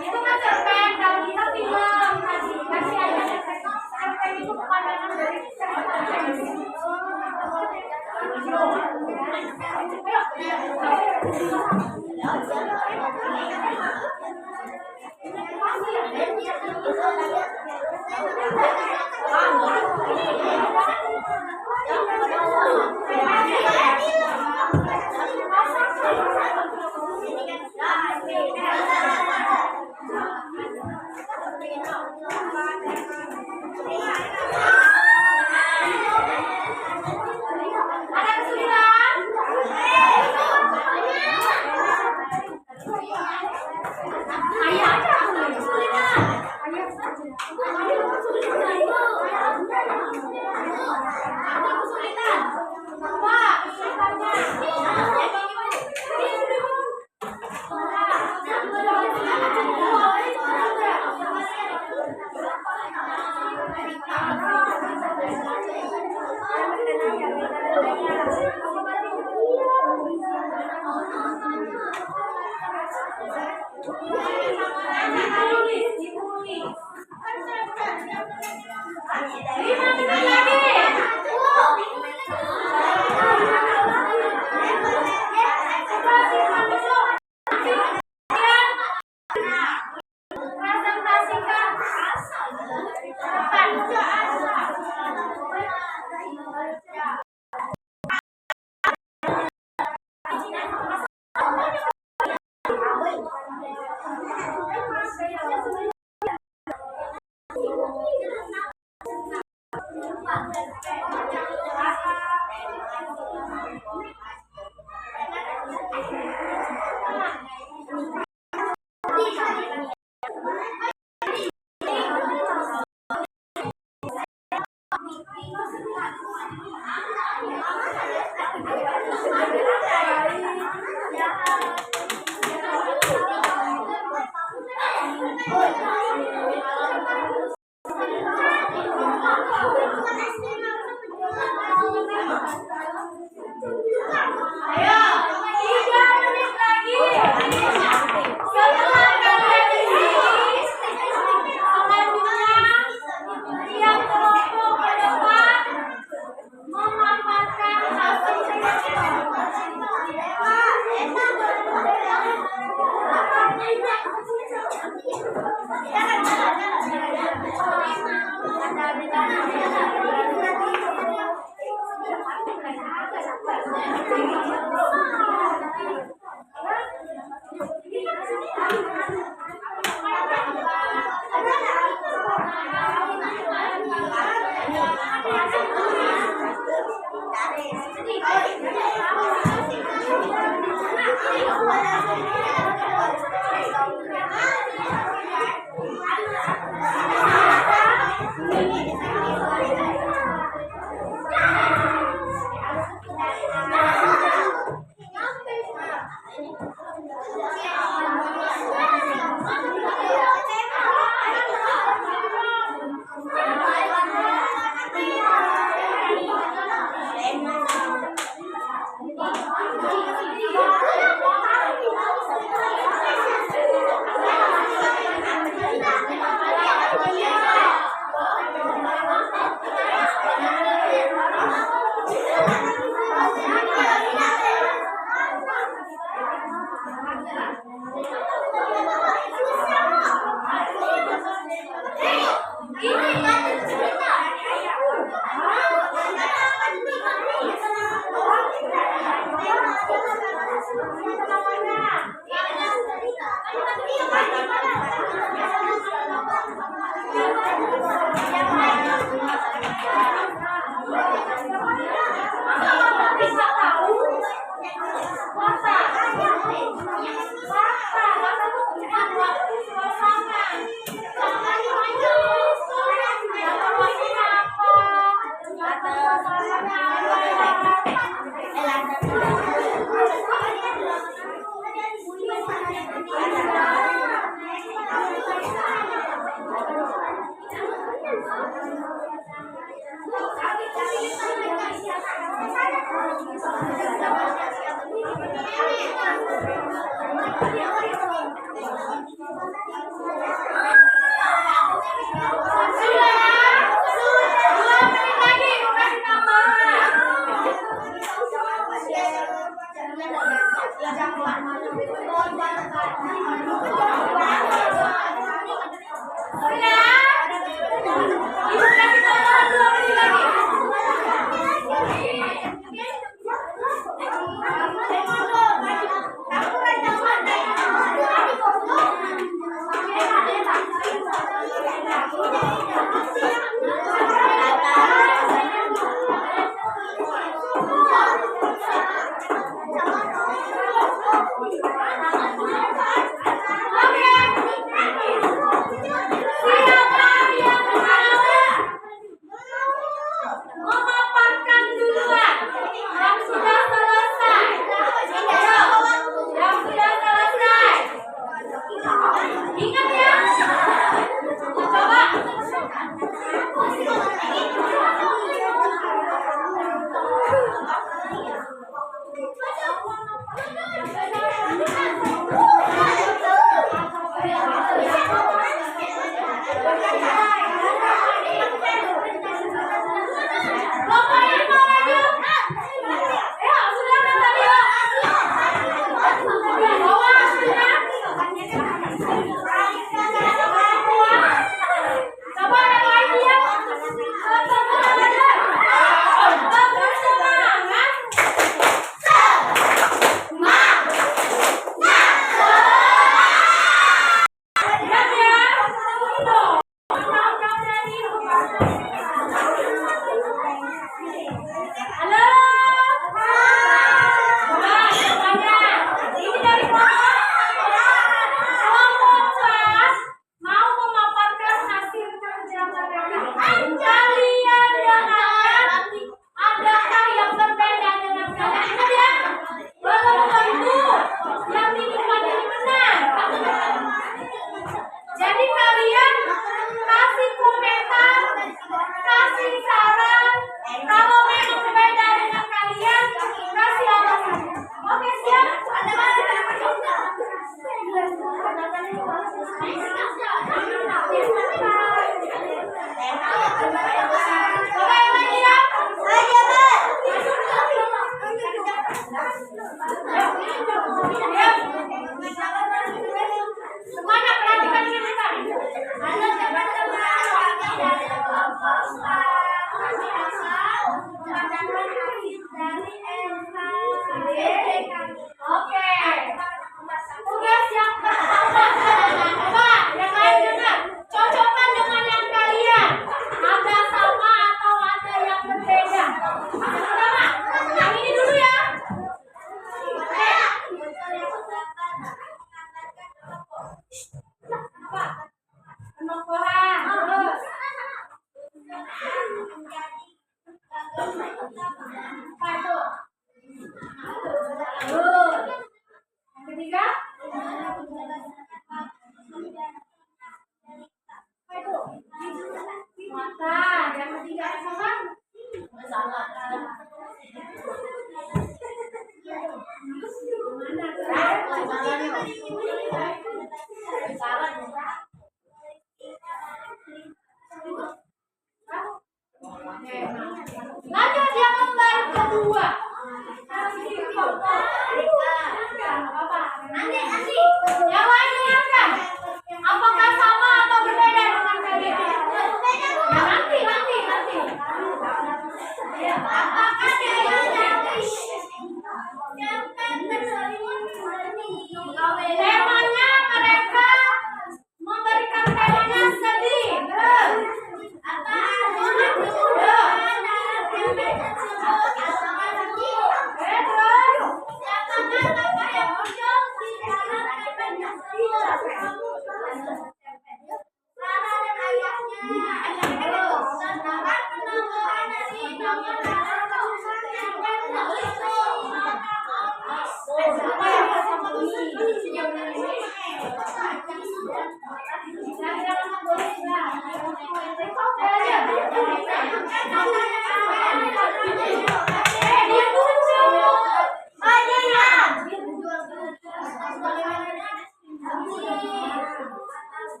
itu kan cerpen, kalau kita film kasih aja cerpen itu kepanjangan dari ada kesulitan? Ayah ada kesulitan. Ada kesulitan. Wah, kesulitannya. dari Elsa. Oke. Tugas yang pertama. Coba yang lain dengar. Cocokkan dengan yang kalian. Ada sama atau ada yang berbeda. Yang pertama, yang ini dulu ya. Penokohan. Terus. Apa itu? Terus. Yang ketiga. Apa itu? Mata. Yang ketiga apa? Lanjut yang lembar kedua. Yang lain dengarkan. Apakah sama atau berbeda dengan kalian? Ya, nanti. Ya. Temanya mereka memberikan temanya sedih.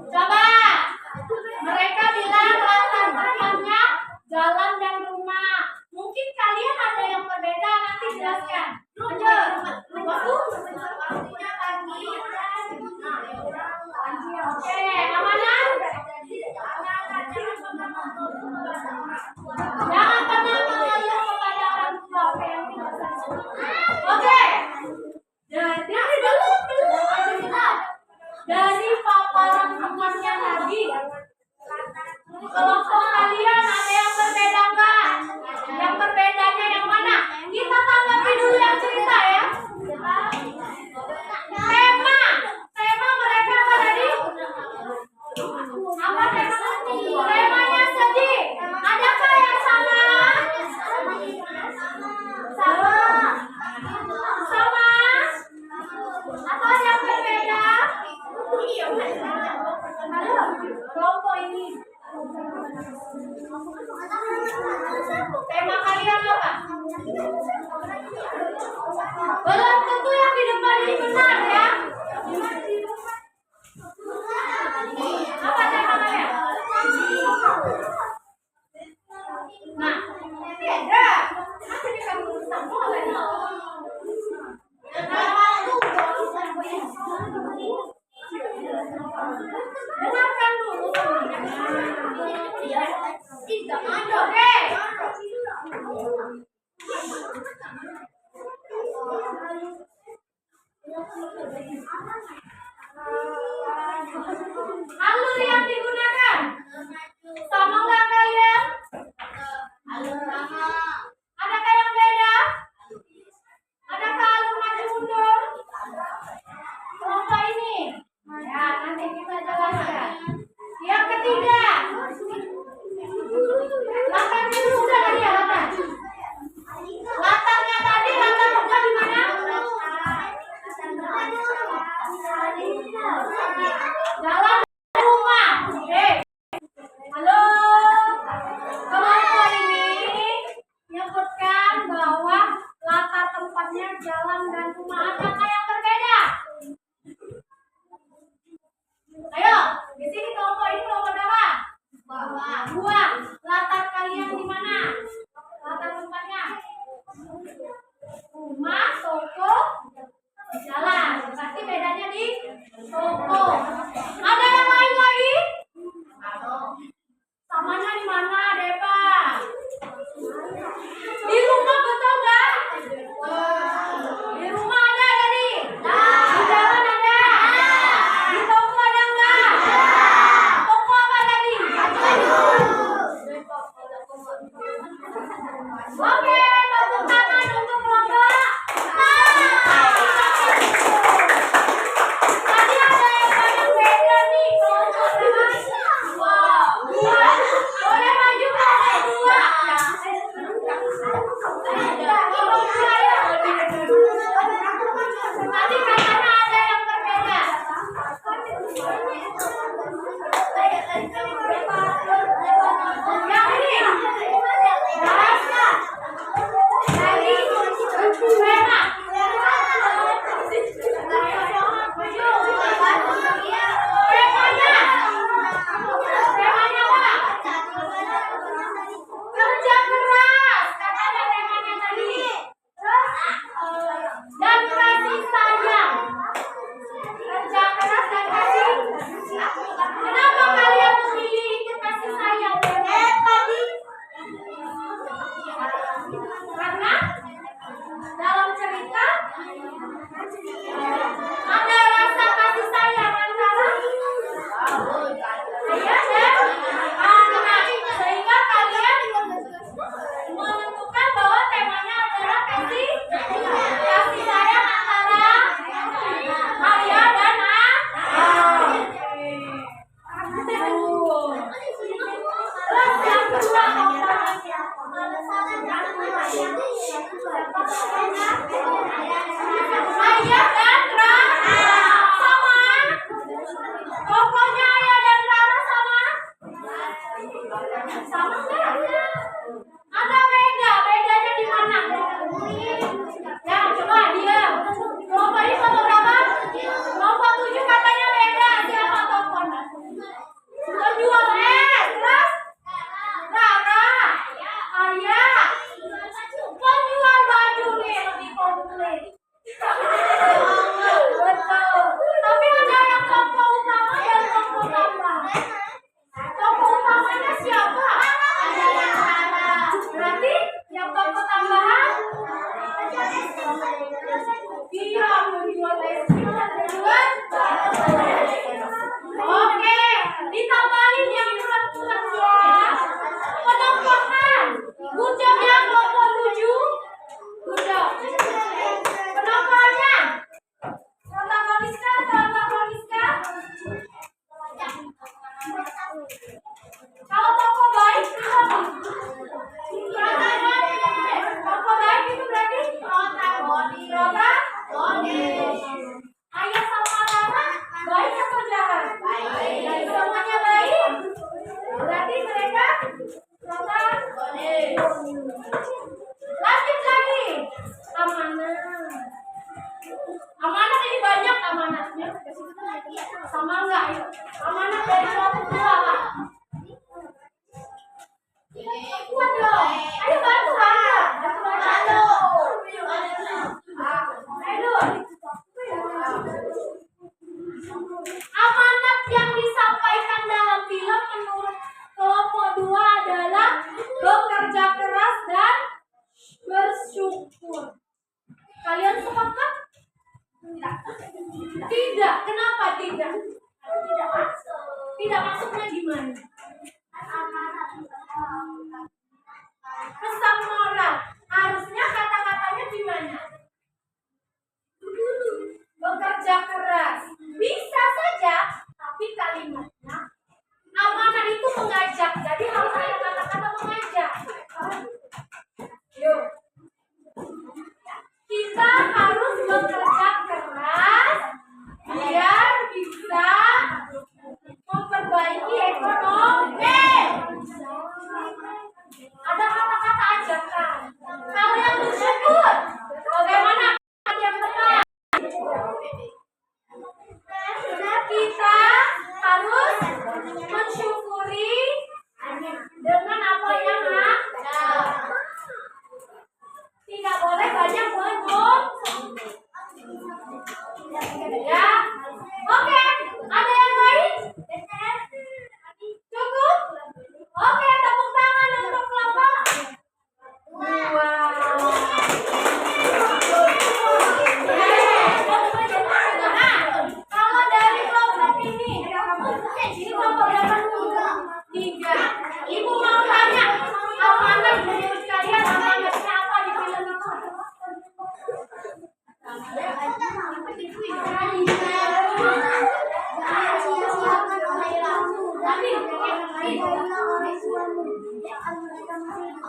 Coba mereka bilang latar belakangnya jalan dan rumah. Mungkin kalian ada yang berbeda, nanti jelaskan. Lanjut. Oke, amanah. Jangan pernah mengeluh kepada orang tua. Oke. Dari paparan temannya tadi, kelompok kalian ada yang berbeda nggak? Yang berbedanya yang mana? Kita tanggapi dulu yang cerita ya. Tema mereka apa tadi? Apa tema? Temanya sedih. Adakah yang sama? Sama? Atau ada yang berbeda? Halo, kelompok ini. Tema kalian apa? Belum tentu yang di depan ini benar ya. Apa tema kalian? Nah, beda. Nanti kita berusaha boleh. Dengarkan dulu. Oke. Alur yang digunakan sama nggak kalian? Adakah yang beda? Adakah alur maju mundur? Kelompok ini. Ya, nanti kita jelaskan. Yang ketiga, latarnya sudah tadi ya latar. Latarnya tadi latar rumah di mana? Jalan rumah. penjual es, terus Rara, Ayah, penjual baju nih lebih komplit. Betul. Tapi ada yang toko utama dan toko tambah. Toko utamanya siapa? Berarti yang toko tambahan? Iya, menjual es krim dan menjual. Oke, ditambahin yang bulat-bulat ya. Penambahan. Gudang yang kelompok 7. Gudang. Penambahannya. Protagoniska atau antagoniska? Kalau toko baik itu apa? Toko baik itu berarti protagonis. Ayah sama Rara baik atau jahat? Baik. Semuanya baik. Berarti mereka protagonis. Lanjut lagi. Amanah. Amanah ini banyak amanahnya. Sama enggak? Ayo. Amanah dari kelompok 2 Pak. Kuat dong. Ayo bantu Rara. Bantu. Ayo. Amanat yang disampaikan dalam film menurut kelompok 2 adalah bekerja keras dan bersyukur. Kalian sepakat? Tidak. Kenapa tidak? Tidak masuk. Tidak masuknya gimana? Pesan moral. Harusnya kata-katanya gimana? Bekerja keras. Bisa saja, tapi kalimatnya amanah itu mengajak. Jadi harus ada kata-kata mengajak. Yuk. Kita harus bekerja keras biar bisa memperbaiki ekonomi. Ada kata-kata ajakan. Kalau yang bersyukur, bagaimana yang tepat? Kita harus mensyukuri dengan apa yang ada. Tidak boleh banyak, boleh belum? Ya. Oke, ada yang lain? Cukup? Oke, tepuk tangan untuk kelompok. Wow. Kalau dari kelompok ini kelompok berapa? 3. Ibu mau tanya, amanah menurut kalian amanahnya apa di film itu?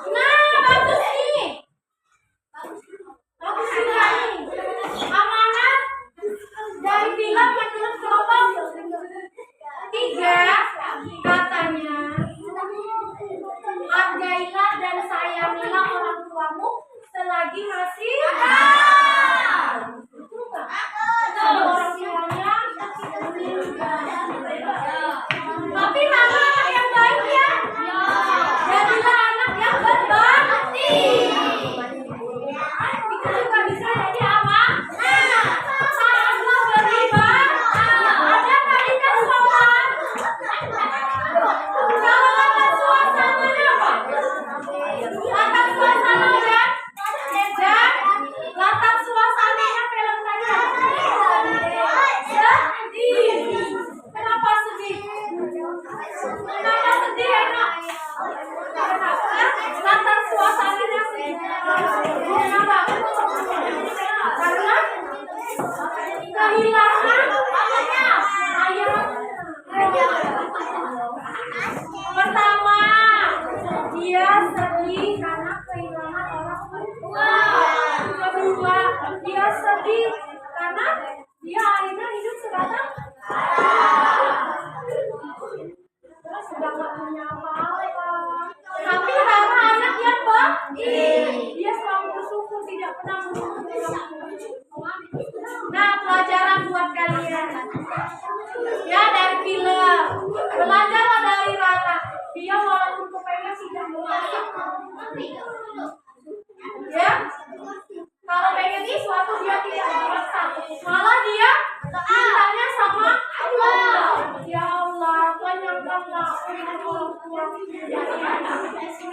Nah, bagus ini. Bagus sekali. Amanah dari film menurut kelompok 3 katanya, hargailah dan sayangilah orang tuamu selagi masih ada. Betul nggak? Kalau orang tuanya tapi Rara anak yang baik ya. Jadilah anak yang berbakti. Itu juga bisa jadi amanah. Saatlah beribadah. Ada nggak di sekolah? Kalau latar suasananya apa? Latar suasana dan latar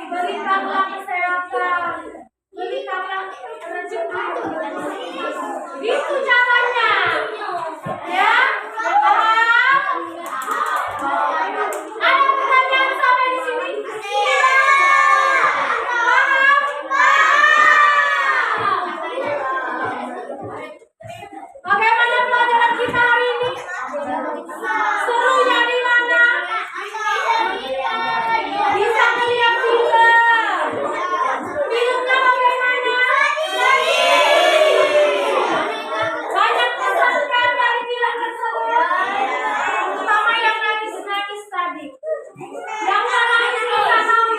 Berikanlah kesehatan, berikanlah rezeki. Gitu caranya. Ya, paham? Ada pertanyaan sampai di sini? Bagaimana pelajaran kita hari ini? Serunya di mana? Bisa melihat film. Filmnya bagaimana? Banyak pesankan dari film tersebut. Terutama yang nangis-nangis tadi. Yang nangis kita tahu.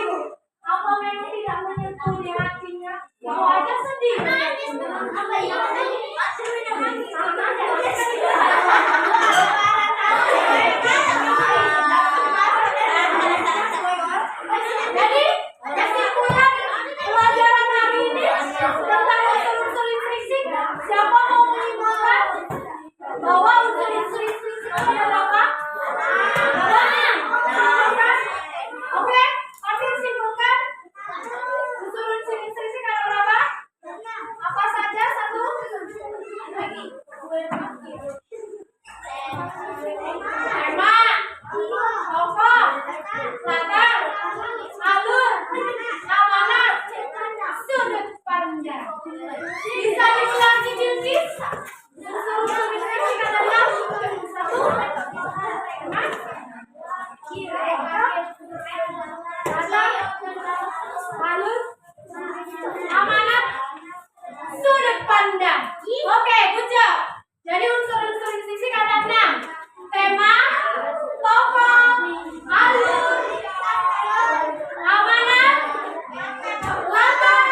Apa memang tidak menyentuh di hatinya? Mau aja sedih. Jadi, kesimpulan pelajaran hari ini tentang unsur-unsur listrik. Siapa mau menyimpulkan bahwa unsur listrik itu ada berapa? Oke, Martin simpulkan. Unsur listrik ada berapa? Apa saja? Satu. Tema, pokok, latar, alur, amanat, sudut pandang. Bisa diulangi Judis? Unsur-unsur listrik adalah satu. Latar, alur, amanat, sudut pandang. Oke, good job. Jadi unsur-unsur listrik ada 6. Tema, tokoh, alur, amanat, latar,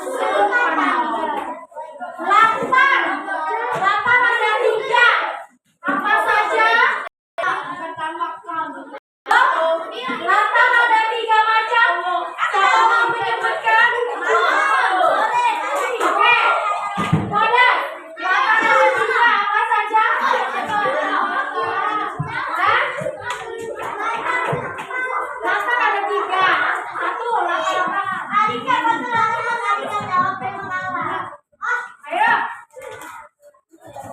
sudut pandang. Latar ada 3. Apa saja? Latar ada 3 macam. Siapa mau menyebutkan? Oke. Boleh. Latar ada 3. Apa saja? Hah? Latar ada 3. Satu, latar apa? Ayo.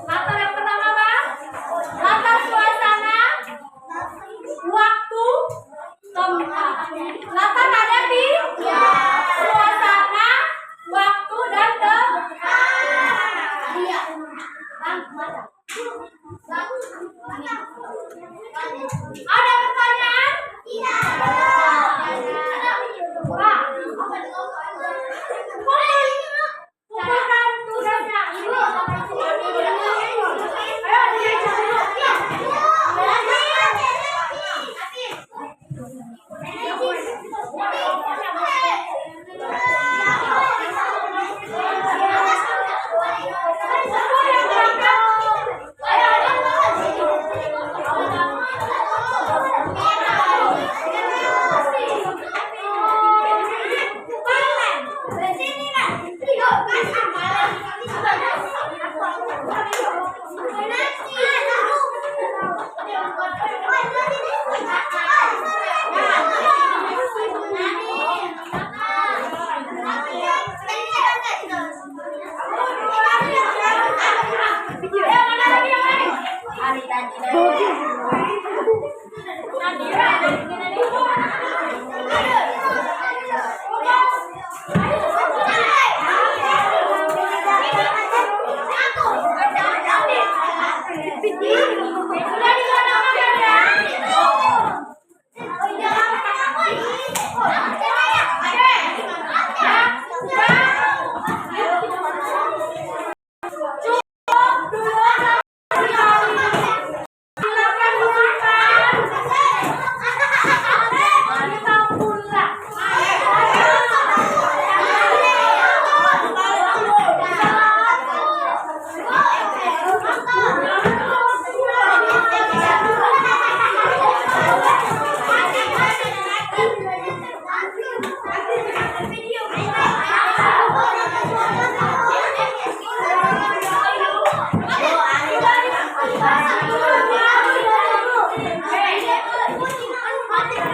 Latar yang pertama apa? Latar suasana, waktu, tempat. Latar ada di suasana, waktu, dan ada pertanyaan? Pak, kumpulkan tugasnya. Ayo, diajak Hey,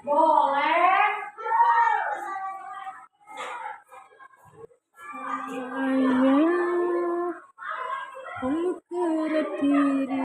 Wow.